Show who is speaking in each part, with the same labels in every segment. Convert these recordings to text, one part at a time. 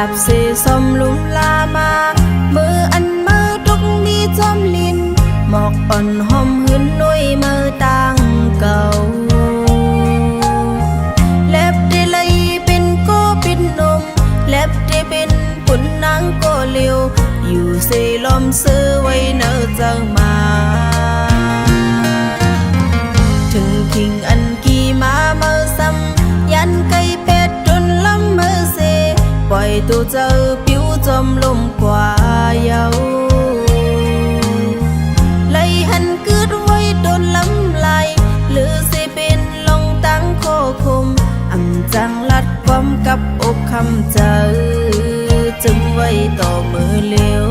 Speaker 1: บเสสมลุมลามามืออันมือทุกมีจอมลินหมอกอ่อนหอมหืนนุยมือต่างเก่าเล็บได้เลยเป็นโกเป็นนมเล็บได้เป็นปุ่นนางโกเลียวอยู่เสลมซื้อไว้เนอเจ้ามาถึงคิงอันกี่มาเมื่อซ้ำยันไก่เป็ดจนล้ำมือเสปล่อยตัวเจ้าผิวจมลมกว่าเยาไล่หันกึดไว้โดนล้ำลายหรือสิเป็นลงตั้งโคคมอ่ำจังลัดความกับอกคำเจอจึงไว้ต่อมือเลี้ยว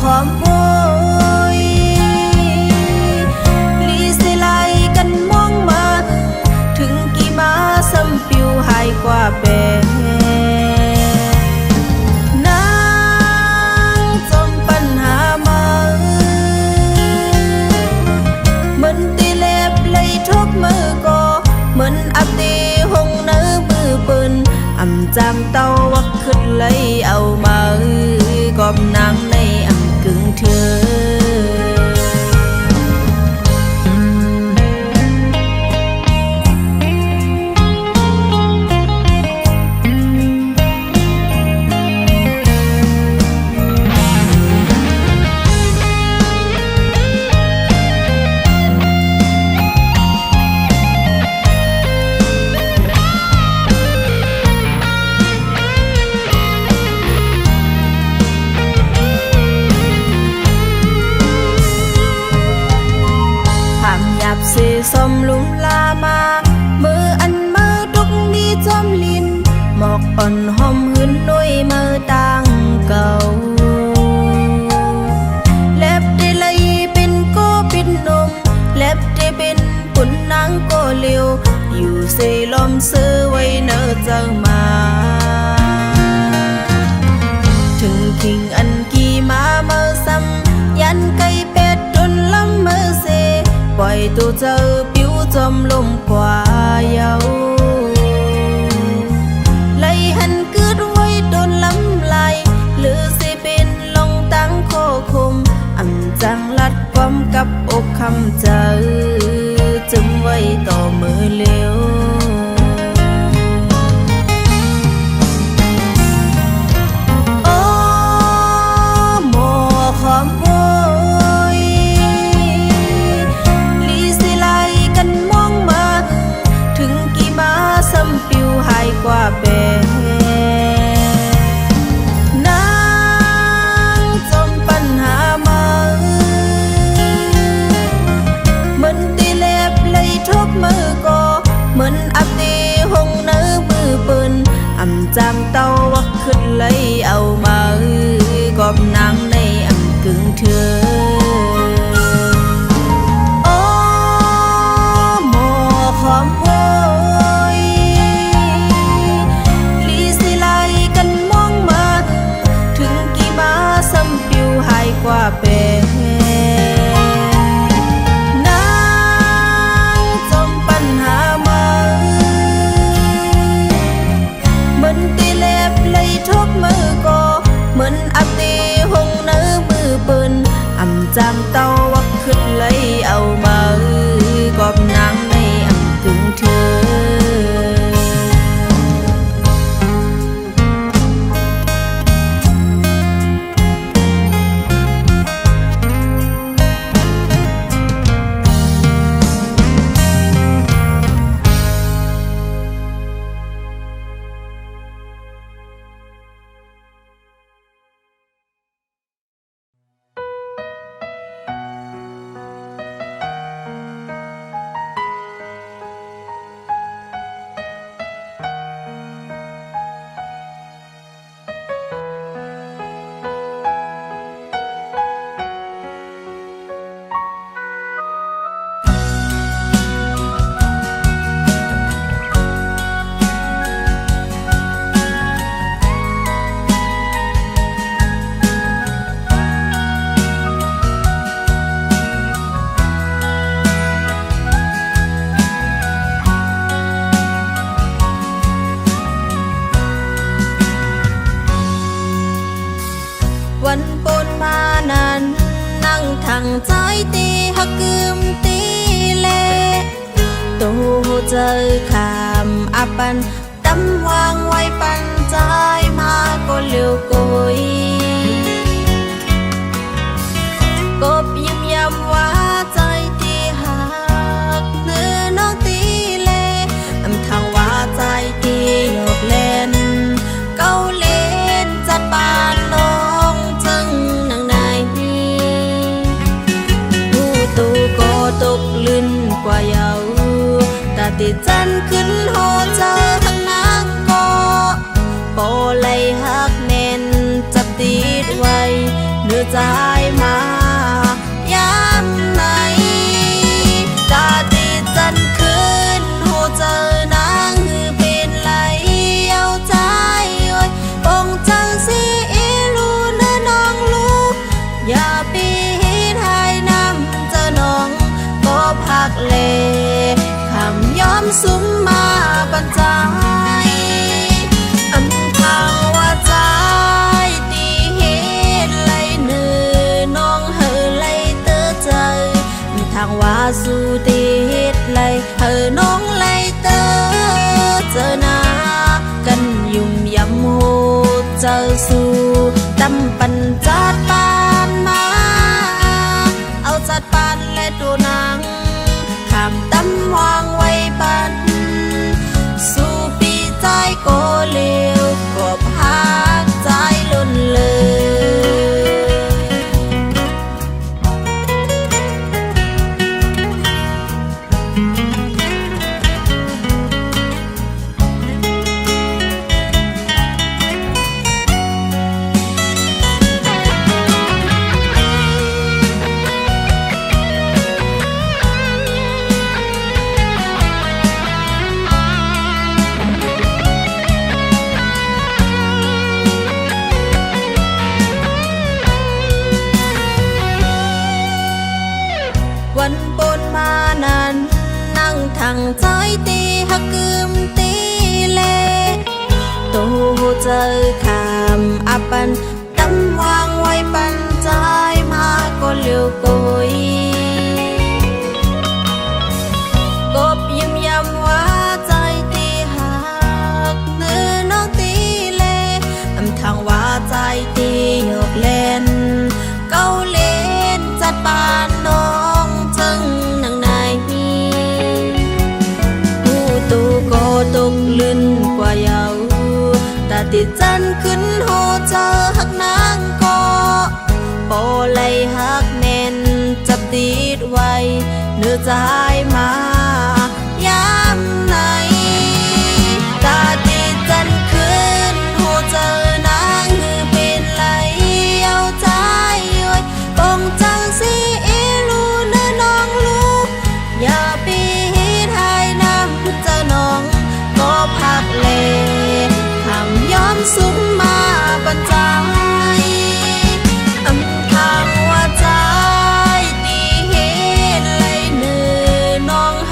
Speaker 1: ความโวยลีสิไลกันมองมาถึงกี่มาซ้ำปิวหายกว่าแปนางจมปัญหามาเหมือนตีเล็บเลยทบมือก็เหมือนอับตีหงเนื้อมือปืนอ่ำจำเต้าวักขึ้นเลยเอามากอบนางในกึ่งเธอเสสมลุมลามามืออันมือทุกมีจอมลินหมอกอ่อนหอมหืนนุยมือต่างเก่าเล็บได้เลยเป็นโกเป็นนมเล็บได้เป็นปุ่นนางโกเลียวอยู่เสลมซื้อไว้เนอเจ้ามาถึงคิงอันกี่มาเมื่อซ้ำยันไก่เป็ดจนล้ำมือเสปล่อยตัวเจ้าผิวจมลมกว่าเยาไล่หันกึดไว้โดนล้ำลายหรือสิเป็นลงตั้งโคคมอ่ำจังลัดความกับอกคำเจอจึงไว้ต่อมือเลี้ยวความโวยลีสิไลกันมองมาถึงกี่มาซ้ำปิวหายกว่าแปนางจมปัญหามาเหมือนตีเล็บเลยทบมือก็เหมือน งใจตีหักกึมตีเลตูเจอคำอาปันตำวางไว้ปันใจมาก็เลี้ยวกุยกบยิ้มย้ำว่าใจตีหักเนื้อน้องตีเลอำทางว่าใจตีหยอกเล่นเก้าเล่นจัดปานน้องจึงนางในผู้ตูก็ตกลื่นกว่าเยาตาติดจันขึ้นโหเจอทั้งนางก็โปเลยหักแน่นจับติดไว้เนื้อใจมายามไหนตาติดจันขึ้นโหเจอนางหือเป็นไหลเอาใจโอ้ยปงจังสีอีลูเนื้อน้องลูกอย่าปีให้น้ำเจอน้องก็พักเลคำย้อมซุ้มมาบรรจายอำทางว่าใจตีเห็นไหลเนื้อน้องเฮอไหลเตอใจทางว่าสู่ตีเห็ดไหลเฮอน้องไหลเตอเจอหน้ากันยุ่มยำโหเจอสู่ตำปันจัดปานมาเอาจัดปานและดูนางขามตำวางไว้ปันสู่ปีใจก็เลี้ยวก็พักใจล้นเลยวันปนมานั้นนั่งทางใจตีหักกึมตีเลตูเจอคำอาปันตำวางไว้ปันใจมาก็เลี้ยวกุยกบยิ้มย้ำว่าใจตีหักเนื้อน้องตีเลอำทางว่าใจตีหยอกเล่นเก้าเล่นจัดปานน้องจึงนางในผู้ตูก็ตกลื่นกว่าเยาตาติดจันขึ้นโหเจอหักนางก็โปเลยหักแน่นจับติดไว้เนื้อใจมายามไหนตาติดจันขึ้นโหเจอนางหือเป็นไหลเอาใจโอ้ยปงจังสีอีลูเนื้อน้องลูกอย่าปีให้น้ำเจอน้องก็พักเลคำย้อมซุ้มมาบรรจายอำทางว่าใจตีเห็นไหลเนื้อน้องเฮ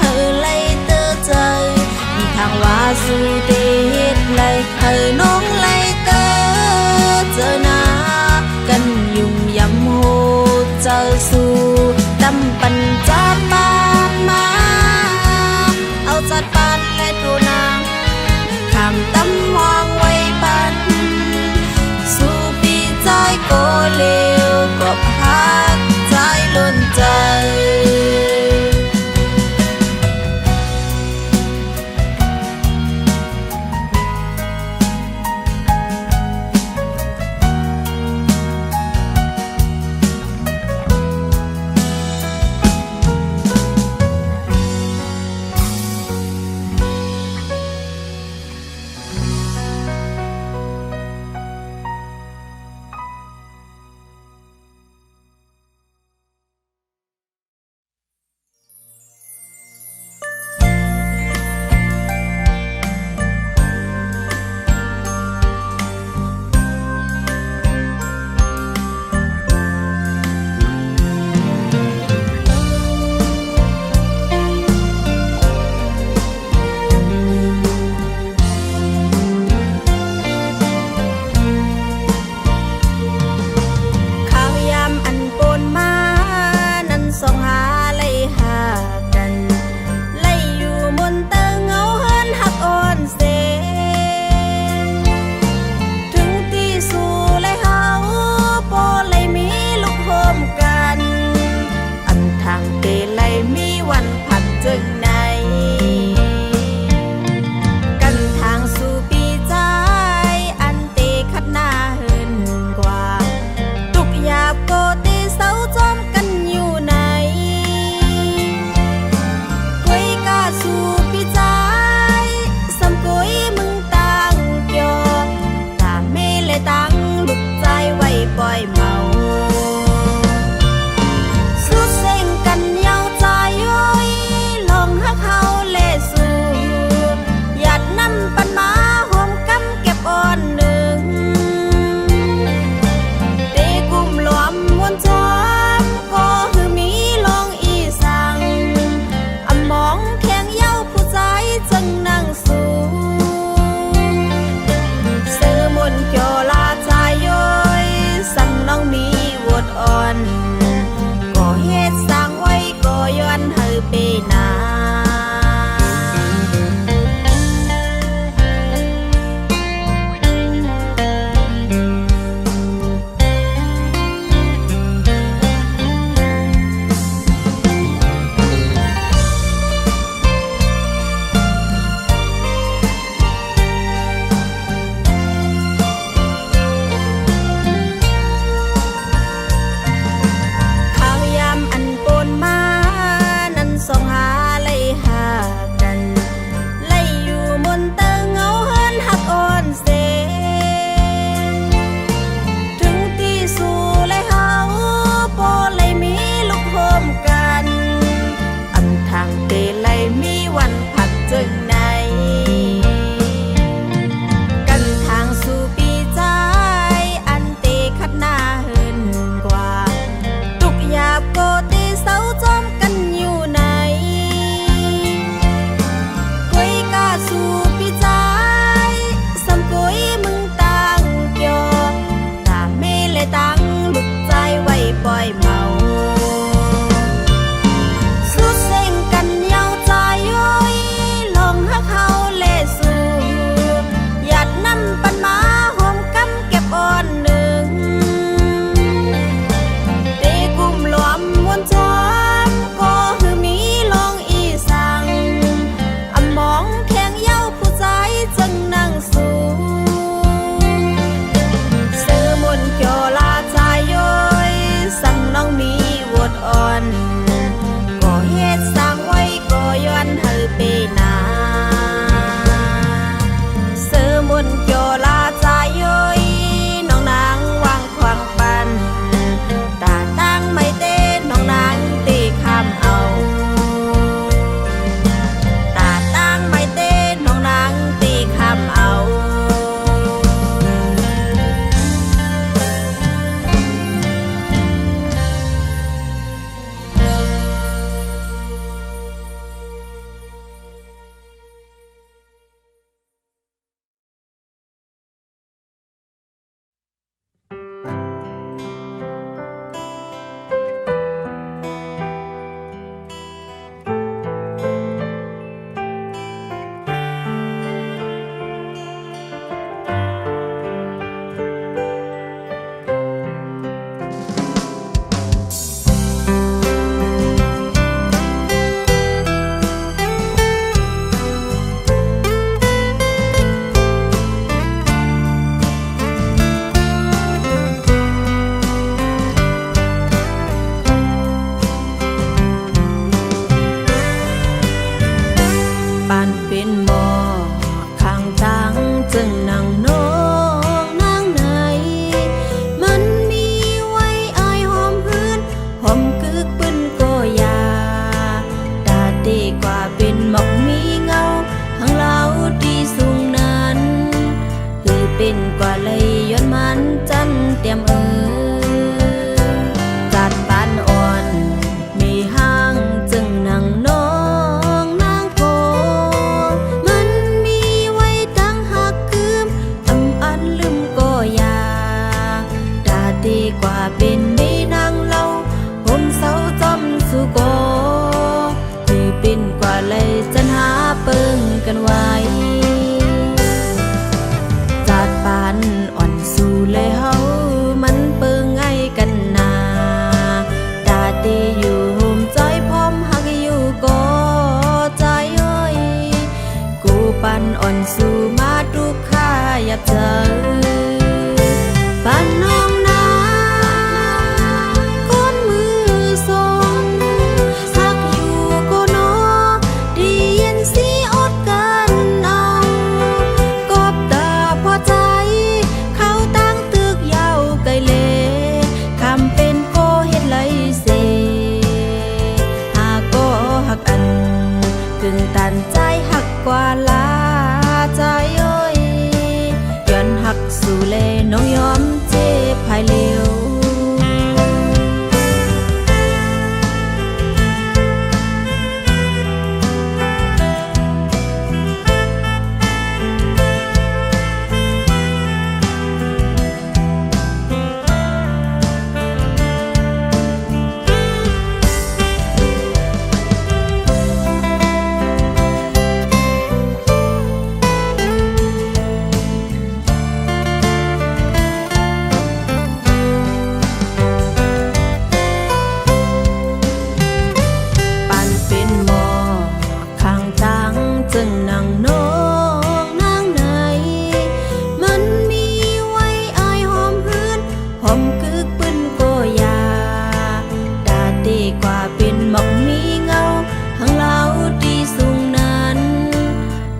Speaker 1: สู่มาทุกข้าอยากเจอบ้านน้องนาคนมือสองหักอยู่ก็นอดีเย็นสีอดกันเอากบตาพอใจเขาตั้งตึกยาวไกลเลคำเป็นโกเฮ็ดไรเสหาก็หักอันกึ่งตันใจหักกว่าลาใจเอ้ยย้อนหักสู่เลน้องยอมเจ็บภายเร็วจึงนั่งน้องนางไหนมันมีไว้อายหอมพื้นหอมกึกปืนก็ยาดาดีกว่าเป็นหมอกมีเงาหังเล่าที่สูงนั้น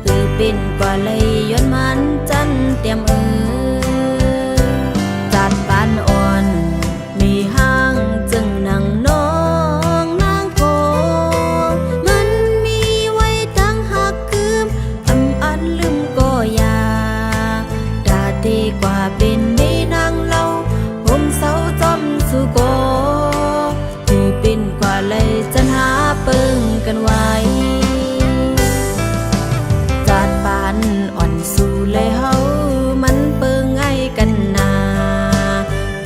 Speaker 1: คือเป็นกว่าเลยย้อนมันจันเตรียมจัดปานอ่อนมีห้างจึงนั่งน้องดีกว่าเป็นได้นางเล่าผมเศร้าจอมสู่โกที่เป็นกว่าเลยจันหาเปิงกันไว้จัดปานอ่อนสู่เลยเฮามันเปิงไงกันนา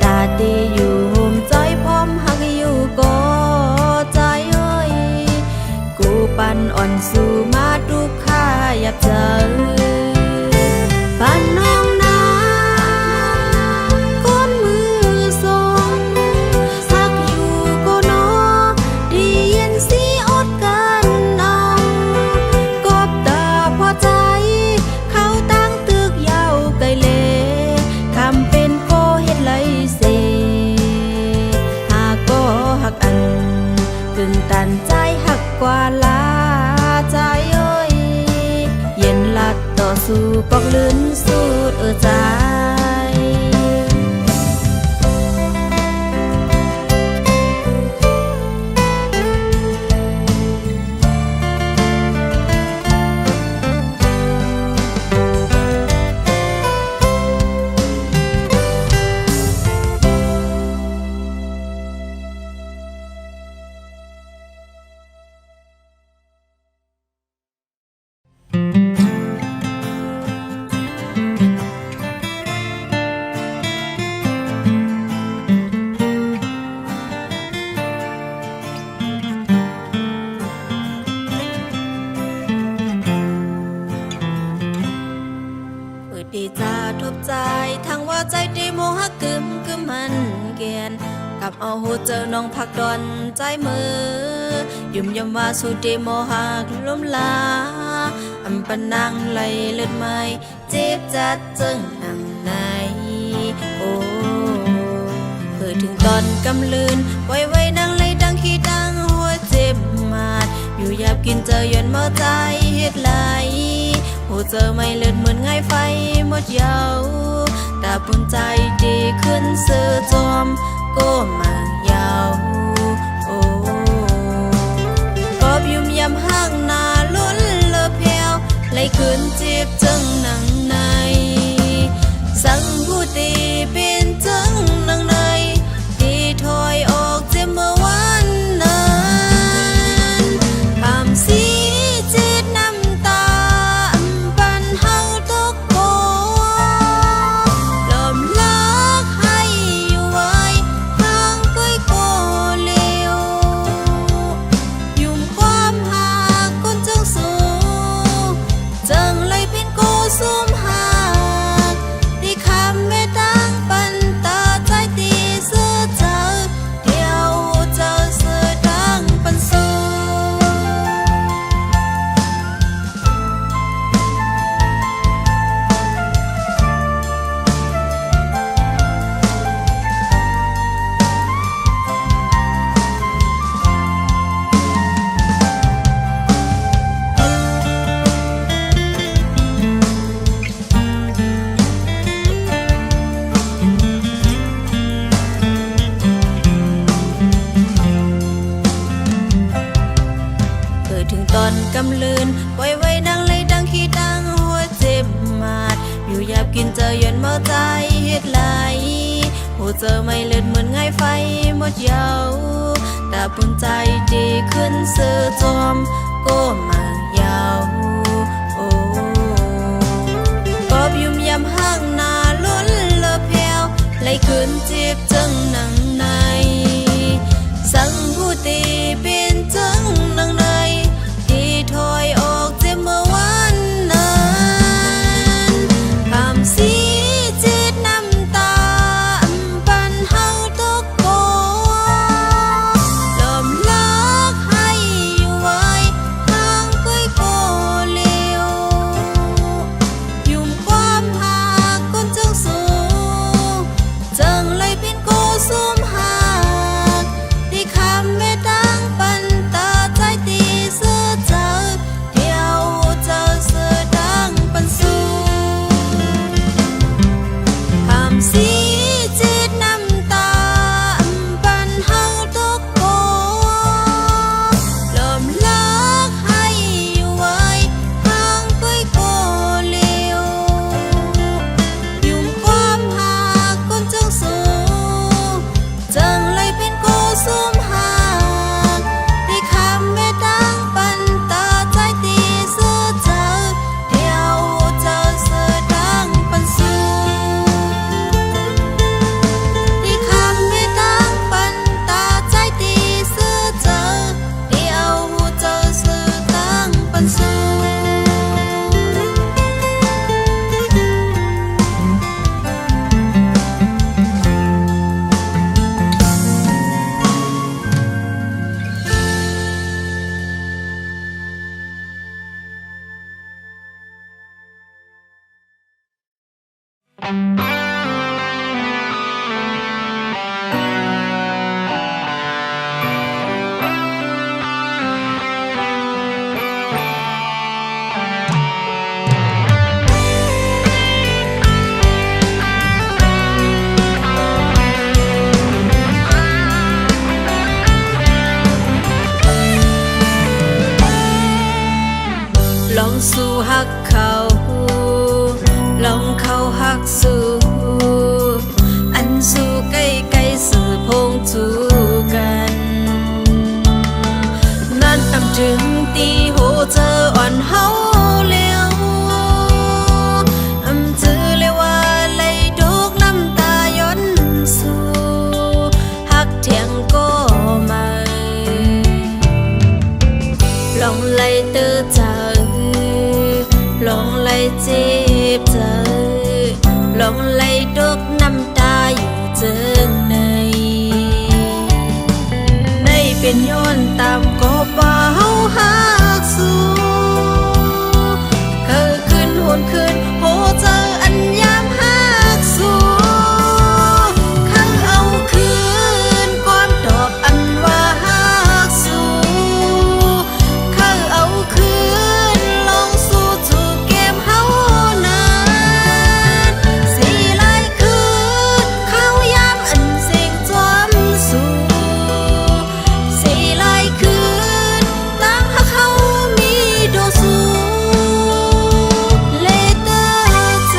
Speaker 1: ตาดีอยู่โฮมใจพร้อมหักอยู่ก็ใจเอ้ยกูปันอ่อนสู่มาทุกข้าอยากเจอปันน้องกึ่งตันใจหักกว่าลาใจเอ้ยเย็นลัดต่อสู้ปอกลื่นสูดใจ ดีจะทบใจทั้งว่าใจดีโมหกึมกึมมันเกียนกับเอาหูเจอน้องพักดอนใจมือยุ่มยำว่าสุดีโมหักล้มลาอำปนังไหลเลือดไม่เจ็บจัดจึงหนังในโอ้เพื่อถึงตอนกำลืนไว้ไว้นั่งเลยดังขี้ดังหัวเจ็บมาดอยู่หยาบกินเจอย้อนเมาใจเฮ็ดไหลหูเจอไม่เลือดเหมือนไงไฟหมดเยาตาปุ่นใจดีขึ้นเสือจอมก็มายาวโอ้กอบยุ่มยำห้างนาล้นเลอแผ่วไหลขึ้นเจ็บจังหนังในสั่งผู้ตีเป็นจังหนังในที่ถอยออกเจ็บเมื่อวันนั้นคำสีเจ็ดน้ำตาปันเฮาตกโกลมลักให้อยู่ไว้ทางก้อยโกเลียวยุ่มความหาคนจังสูจังเลยเป็นโก ถึงตอนกำลืนปล่อยไว้ดังเลยดังขี้ดังหัวเจ็บมาดอยู่หยาบกินเจอยันเมาใจเฮ็ดไหลหัวเจอไม่เลือดเหมือนไงไฟหมดเยาวตาปุ่นใจดีขึ้นเสือจอมก็มายาวโอ้กอบยุ่มยำห้างนาล้นเลอแผ่วไหลขึ้นจีบจังหนังในสั่งผู้ตีเป็นจังหนังในที่ถอยออกเจ็บเมื่อวันนั้นคำสีจิตน้ำตาปันเฮาตกโกลมลักให้อยู่ไว้ทางก้อยโกเลียวยุ่มความหาคนจังสูงจังเลยเป็นโกซุ่มหาที่คำไม่ดังปันตาใจตีเสื้อเจอเที่ยวเจอเสื้อดังปันสูคำสีจิตน้ำตาปันเฮาตกโกลมลักให้อยู่ไว้ทางก้อยโกเลียวยุ่มความหาคนจังสูงจังเลยเป็นโกซุ่มหาที่คำไม่ดังปันตาใจตีเสื้อเจอเที่ยวเจอเสื้อดังปันสูที่คำไม่ดังปันตาใจตีเสื้อเจอเที่ยวเจอเสื้อดังปันสู ลองสู่หักเขาลองเข้าหักสู่อันสู่ใกล้ใกล้สื่อพงจูกันนั่นอำถึงตีโหเจออ่อนเฮาเลี้ยวอำจือเลยว่าเลยดุกน้ำตาย้อนสู่หักเถียงก็ไม่ลองไล่เตือใจลองไล่เจ็บใจลองไล่ดกน้ำตาอยู่เจิงในเป็นย้อนตามก็ว่าเฮาหักสู่เคยขึ้นหวนขึ้นโหเจออันยามหักสู่ข้างเอาคืนความดอกอันว่าหักสู่ข้างเอาคืนลองสู่ถูกเกมเฮานานสิไล่คืนเข้ายามอันเสียงจอมสู่สิไล่คืนตั้งหักเฮามีโดสู่เลเตอร์ใจ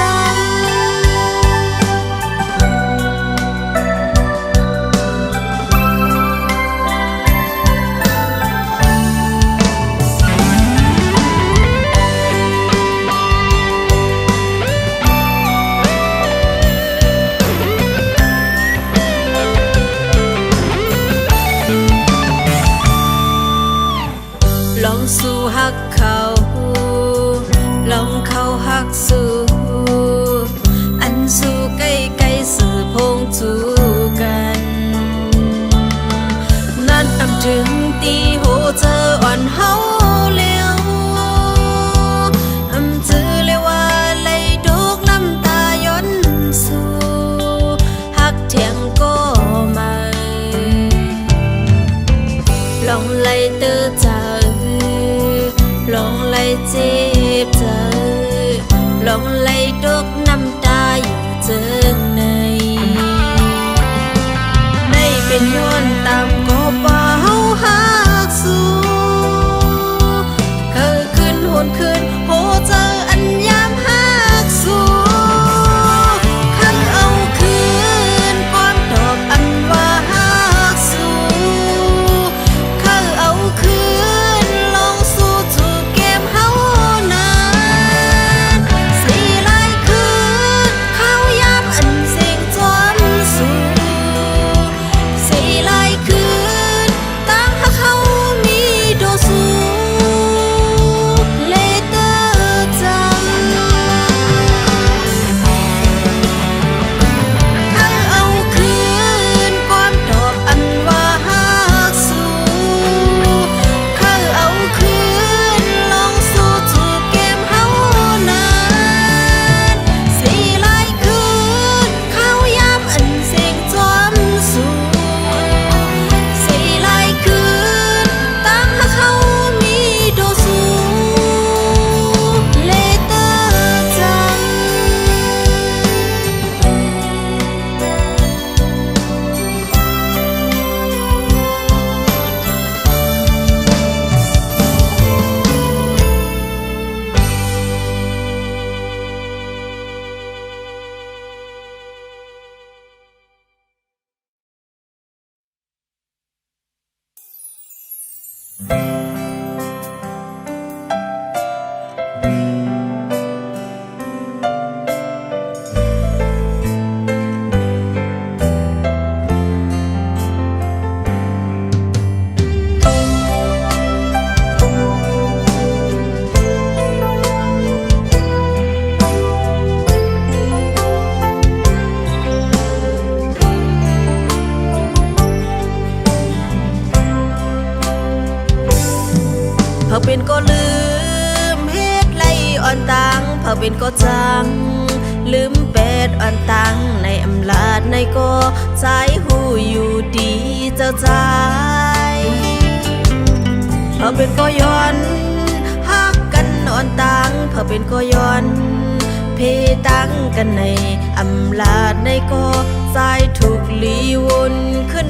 Speaker 1: ลองสู่หักเขาลองเข้าหักสู่อันสู่ใกล้ใกล้สื่อพงจูกันนั่นอำถึงตีโหเจออ่อนเฮาเลี้ยวอำจือเลยว่าเลยดุกน้ำตาย้อนสู่หักเถียงก็ไม่ลองไล่เตือใจลองไล่เจ็บใจลองไล่ดกน้ำตาอยู่เจิงในเป็นย้อนตามก็ว่าเฮาหักสู่ เขาเป็นก็ลืมเฮ็ดไรอ่อนตังเขาเป็นก็จังลืมเป็ดอ่อนตังในอำลาดในก็ใจหูอยู่ดีเจ้าใจเขาเป็นก็ย้อนฮักกันอ่อนตังเขาเป็นก็ย้อนเพตังกันในอำลาดในก็ใจถูกลีวนขึ้น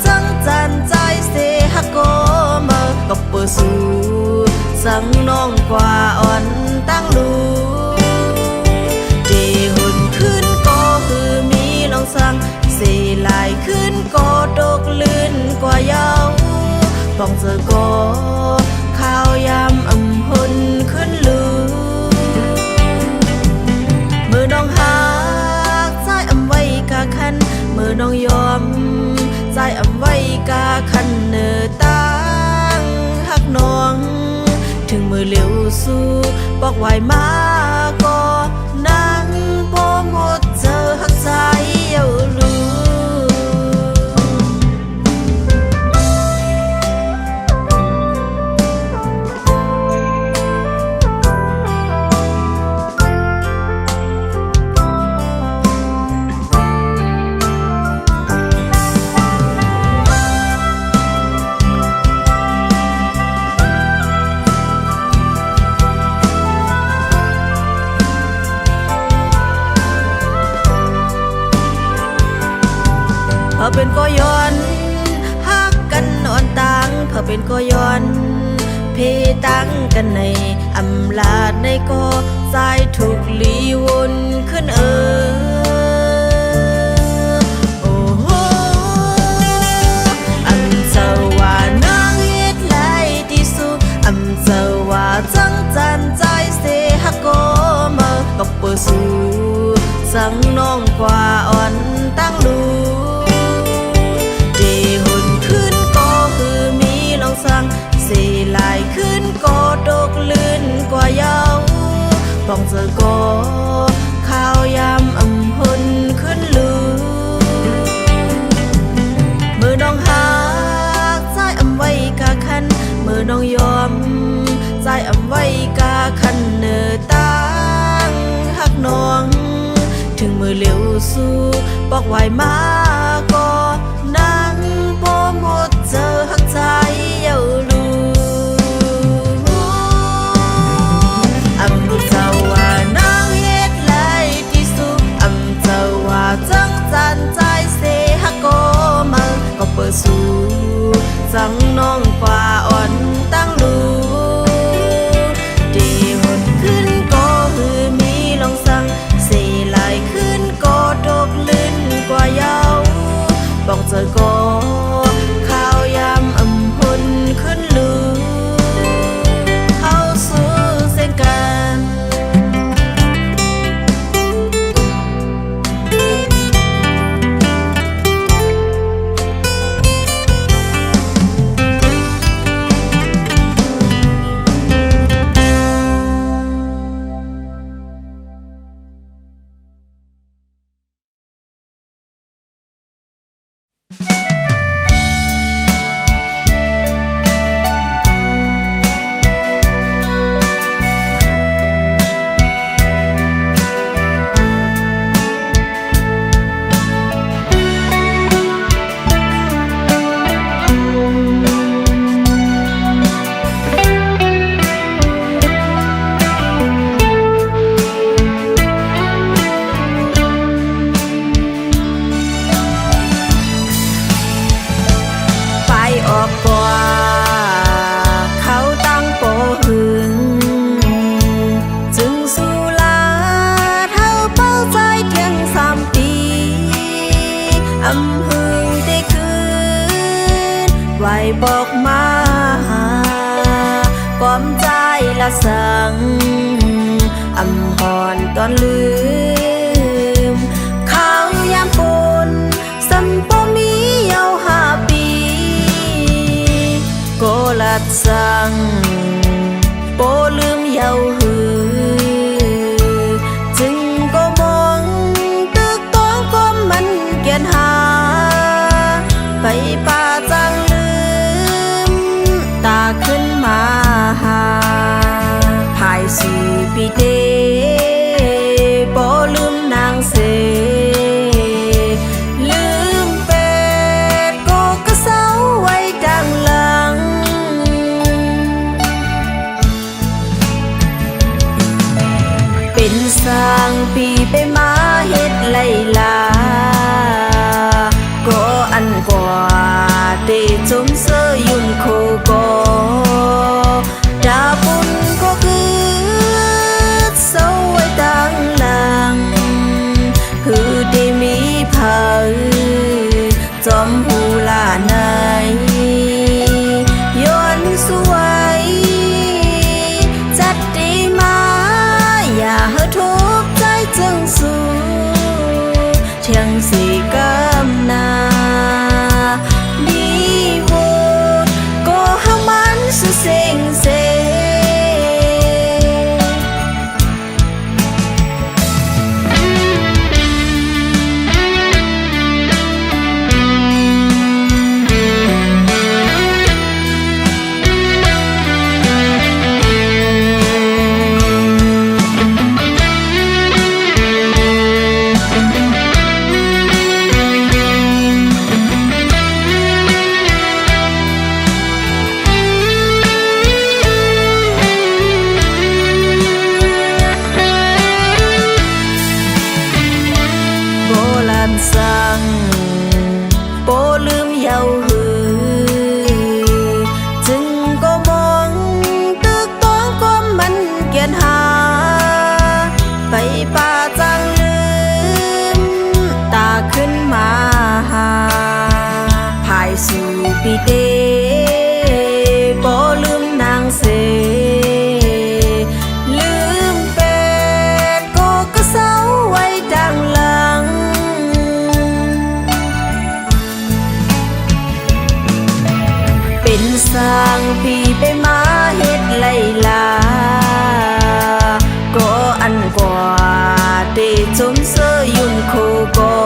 Speaker 1: จังจันใจเสหกมากับเปิดสู่สังน้องกว่าอ่อนตั้งลูเจหุ่นขึ้นก็คือมีลองสั่งเสลายขึ้นก็ดกลื่นกว่าเยาป้องเจอก็ข้าวยำหุ่นขึ้นลูมือน้องหักใจไว้กะคันมือน้องยอมใจไว้กาคันเนอตั้งหักน้องถึงมือเลี้ยวสู้บอกไว้มาก็นั่งโปหมดเจอหักใจเยาลูเขาเป็นก็ย้อนฮักกันอ่อนตังเขาเป็นก็ย้อนเพตังกันในอำลาดในก็ใจถูกลีวนขึ้นโอ้โหอำเจ้าว่านางเฮ็ดไรที่สุดอำเจ้าว่าจังจันใจเสหกมากับเปิดสู่สังน้องกว่าอ่อนตั้งลูเสลายขึ้นก็ดกลื่นกว่าเยาป้องเจอก็ข้าวยำหุ่นขึ้นลูมือน้องหักใจไว้กะคันมือน้องยอมใจไว้กะคันเนอตั้งหักน้องถึงมือเลี้ยวสู้บอกไว้มาก็นั่งโปหมดเจอหักใจเยาลูจังจันใจเสหกมาก็เปิดสู่สังน้องกว่าอ่อนตั้งลูดีหดขึ้นก็คือมีลองสั่งเสลายขึ้นก็ดกลื่นกว่าเยาบอกเจอก็ข้าวยำหุ่นขึ้นลูเข้าสู่เส้นกันบอกมาก้อมใจละสังหอนตอนลืมข้าวยามปนสัมปมีเยา5 ปีโกลัดสังโปลืมเยาหือจึงโก ปีไปมาเฮ็ดไล่ลาก็อันกว่าเตจมเสยยุ่มโคก็ดาบุญก็คือเศร้าไว้ตั้งหลังหือได้มีเผาจอมหูลาในย้อนสวยจัดดีมาอย่าให้ทุกข์ใจจึงสู้เชียงสีกำนาดีโวดก็ให้มันสุเซงเซสั่งโปลืมเยาหือจึงก็มองตึกต้องก้มมันเกียนหาไปป่าจังลืมตาขึ้นมาหาภายสู่ปีเดโปลืมนางเสลืมเป็ดก็เศร้าไว้ดังหลังเป็นสร้างปีไปมาเฮ็ดไล่ลาก็อันกว่าเตจมเสยยุ่มโคก็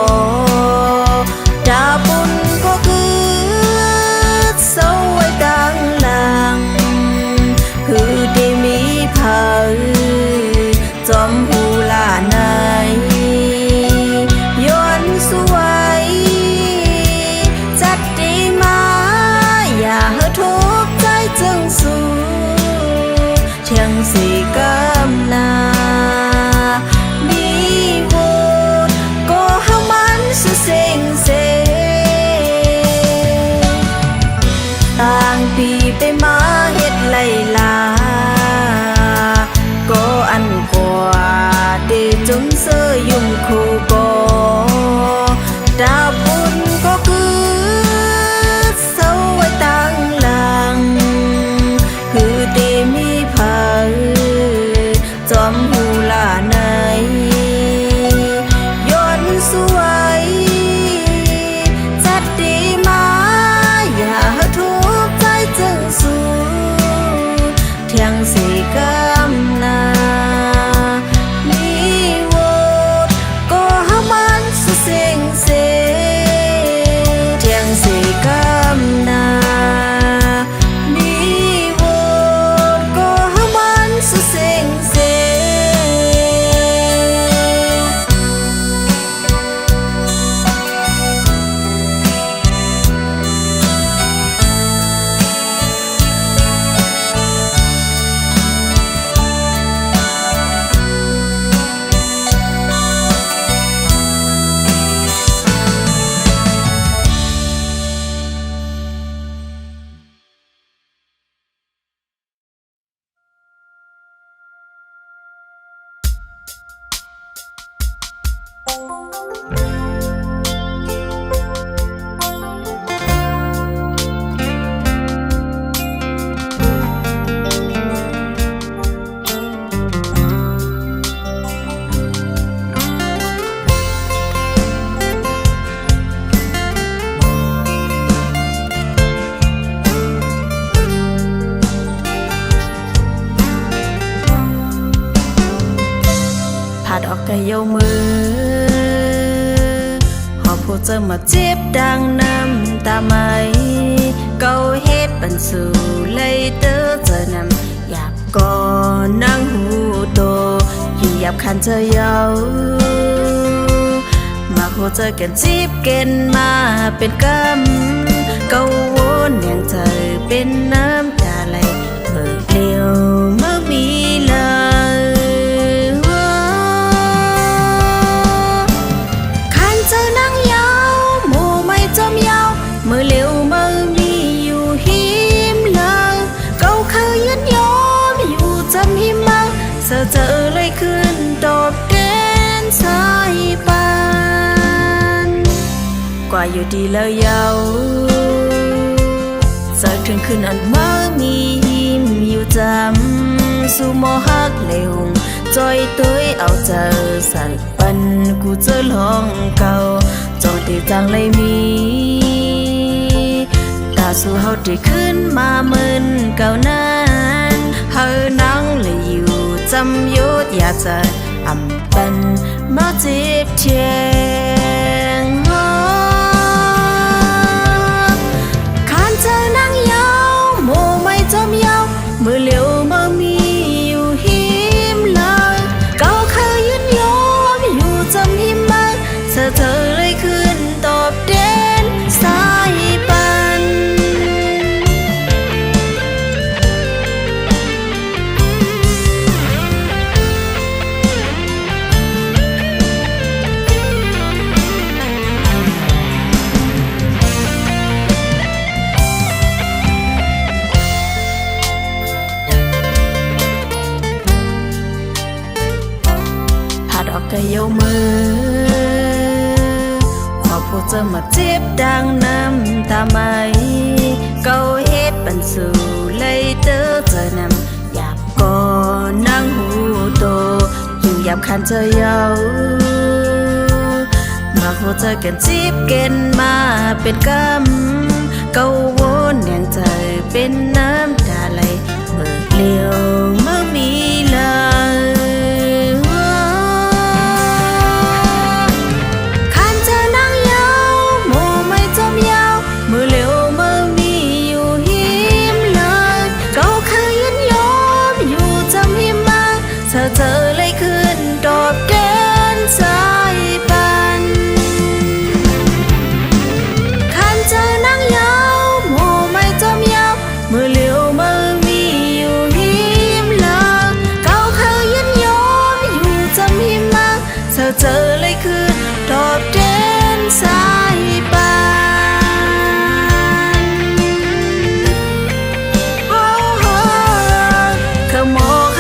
Speaker 1: ดาบุญก็คือเศร้าไว้ดังหลังหือได้มีเผาจอมหูลาในย้อนสวยจัดดีมาอย่าให้ทุกข์ใจจึงสู้เชียงสีกำนามีโวดก็ให้มันสุเซงเซต่างปีไปมาเฮ็ดไล่ลาก็อันกว่าเตจมเสยยุ่มโคก็ดาบุญก็คือเศร้าไว้ตั้งหลังหือเตมีเผาจอมหูลาในย้อนสวยจัดดีมาอย่าให้ทุกข์ใจจึงสู้เทียงสีกำนามีโวดก็ให้มันสุเซงเซเทียงสีกำนามีโวดก็ให้มันสุเซงเซดอกกะเยามือหอบผู้เจอมาเจ็บดังน้ำตาไหมเกาเฮ็ดบันสู่เลยเตอเจอนำหยาบก่อนนั่งหูโตอยู่หยาบคันเธอเยามาโคเจอกันจีบเกณฑ์มาเป็นกำเกาวนอย่างเธอเป็นน้ำตาไหลเมื่อเลี้ยวเมื่อมีเลย ว่าอยู่ดีแล้วเยาสักถึงคืนอันมามียิ้มอยู่จำสู่มอฮักเลวจอยตัวเอาเจอสักปันกูเจอลองเก่าจอดีจังเลยมีตาสู่เฮาได้ขึ้นมาเหมือนเก่านั้นเฮานั่งเลยอยู่จำยุดอยากจะอำเป็นมาเจ็บเทียงขานเจอนั่งยาวโมไม่จมยาวมือเหลียวมามีอยู่หิมเลยเก่าเคยยืนยอมอยู่จำหิมมาเธอเลยขึ้นตอบเด่นสายปันดอกกระเยามือขอพวกจะมาเจ็บดังน้ำตาไหมเก่าเฮ็ดปันสู่เลยเตอเจอนำอยากก่อนั่งหูโตอยู่ยามคันเธอเยามาโคเจอกันจีบเกณฑ์มาเป็นกำเก่าวนอย่างใจเป็นน้ำตาไหลเมื่อเลี้ยวเมื่อมีเลยเธอเลยขึ้นตอบแทนสายปันคันเจอนั่งยาวโมไม่จมยาวมือเหลียวมือมีอยู่หิมลาเก่าเคยยืนยอมอยู่จำหิมมาเธอเลยขึ้นตอบแทนสายปันโอ้โหขโมย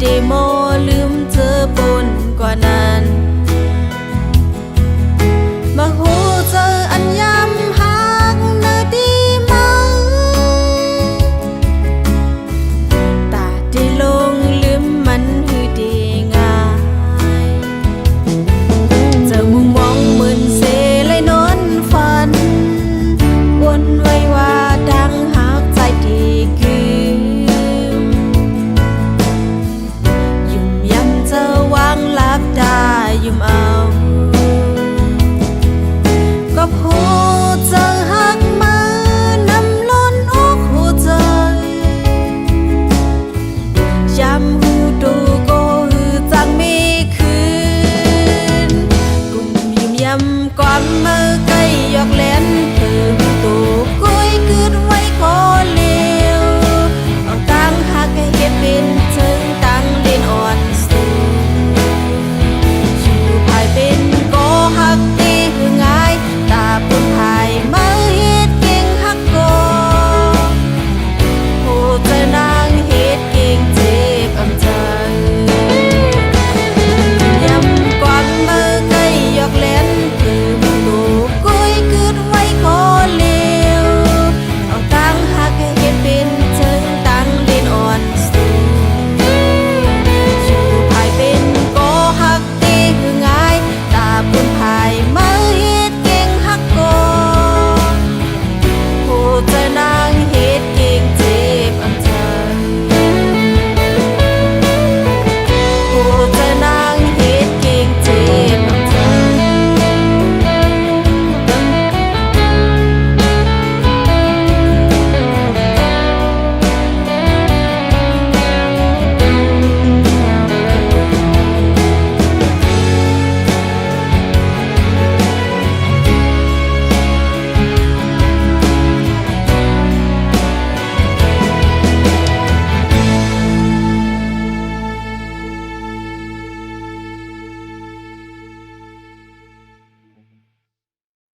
Speaker 1: ได้มอลืมเธอปนกว่านั้น